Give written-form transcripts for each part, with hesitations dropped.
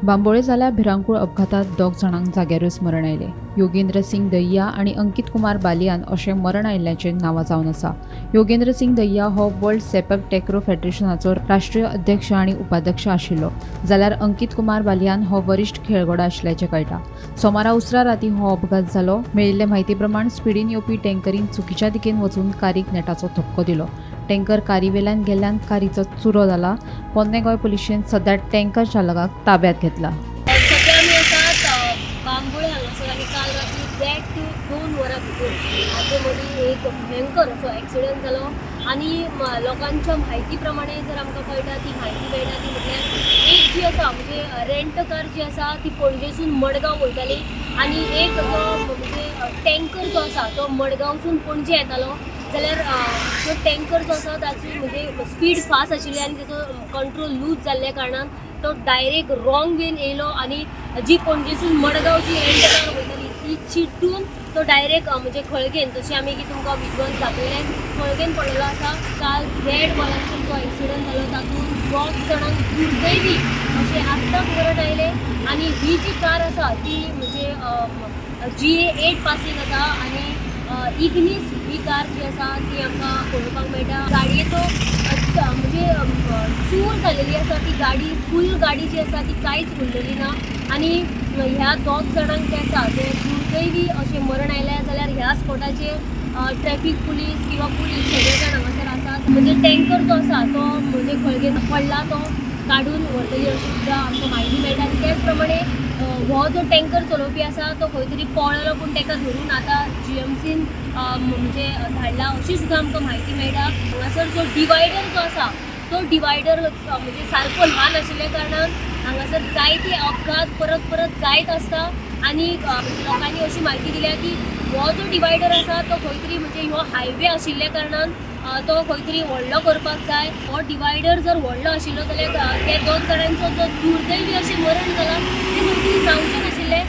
बांबोळे जाल्या भिरांकूळ अपघातात दोग जाणांक जाग्यारूच मरण आयले। योगेंद्र सिंग दहिया आणि अंकित कुमार बालियान अशें मरण आयिल्ल्याचें नांवां जावन आसा। योगेंद्र सिंग दहिया हो वर्ल्ड सेपक टॅक्रो फेडरेशनाचो राष्ट्रीय अध्यक्ष आनी उपाध्यक्ष आशिल्लो, जाल्यार अंकित कुमार बालियान हो वरिश्ठ खेळगडो आशिल्ल्याचें कळटा। सोमारा उसरा रातीं हो अपघात जालो। मेळिल्ले म्हायती प्रमाण स्पिडीन येवपी टँकरीन चुकीच्या दिकेन वचून कारीक नेटाचो धक्को दिलो। टँकर कारीवेल्यान गेल्ल्यान कारीचो चुरो जाला। पोन्ने गोंय पुलिशेन सध्या टँकर चालकाक ताब्यात घेतला। सध्या आमी आसात बांबोळे हांगासर आनी काल राती 2 वरां भितर हाचे मदीं एक भयंकर असो एक्सिडंट जालो आनी लोकांच्या म्हायती प्रमाणे जर आमकां कळटा ती म्हायती मेळटा ती म्हटल्यार एक जी आसा म्हणजे रेंट कार जी आसा ती पणजेसून मडगांव वयताली आनी एक जो म्हणजे टँकर जो आसा तो मडगांवसून पणजे येतालो। जाल्यार जो टँकर जो आसा ताची म्हणजे स्पीड फास्ट आशिल्ली आनी ताचो कंट्रोल लूज जाल्ल्या कारणान तो डायरेक्ट रॉंग वेन येयलो आनी जी पणजेसून मडगांवची रेंट कार वयताली ती चिड्डून तो डायरेक्ट म्हणजे खळगेन, जशें आमी तुमकां विजुअल्स दाखयले, खळगेन पडलेलो आसा। काल रेड वॉलांचेर जो एक्सिडंट जालो तातूंत 2 जाणांक दुर्दैवी अशें आत्ताक मरण आयले आनी ही जी कार आसा ती म्हणजे GA8 पासींग आसा आनी इग्निस ही कार जी आसा ती आमकां पळोवपाक मेळटा। गाडयेचो म्हणजे चूर जाल्लेली आसा ती गाडी, फूल गाडी जी आसा ती कांयच उरलेली ना आनी ह्या 2 जाणांक जे आसा ते दुर्दैवी अशें मरण आयलें। जाल्यार ह्या स्पॉटाचेर ट्रॅफिक पुलीस किंवा पुलीस सगळे जाण हांगासर आसात। म्हणजे टँकर जो आसा तो म्हणजे खळगेन पडला तो काडून व्हरतली अशी सुद्दां आमकां म्हायती मेळटा। आनी त्याच प्रमाणे हो जो टँकर चलोवपी आसा तो खंय तरी पळलो पूण ताका धरून आतां GMCन म्हणजे धाडला अशी सुद्दां आमकां म्हायती मेळटा। हांगासर जो डिवायडर जो आसा तो डिवायडर म्हणजे सारको ल्हान आशिल्ल्या कारणान हांगासर जायते अपघात परत जायत आसता आनी लोकांनी अशी म्हायती दिल्या की हो जो डिवायडर आसा तो खंय तरी म्हणजे हो हायवे आशिल्ल्या कारणान तो खंय तरी व्हडलो करपाक जाय। हो डिवायडर जर व्हडलो आशिल्लो जाल्यार त्या 2 जाणांचो जो दुर्दैवी अशें मरण जालां तें खंय तरी जावचें नाशिल्लें,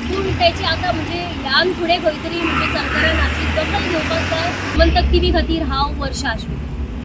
पूण तेची आतां म्हणजे ह्यान फुडें खंय तरी म्हणजे सरकारान हाची दखल घेवपाक जाय। मंतक TV खातीर हांव वर्षा आश्वी।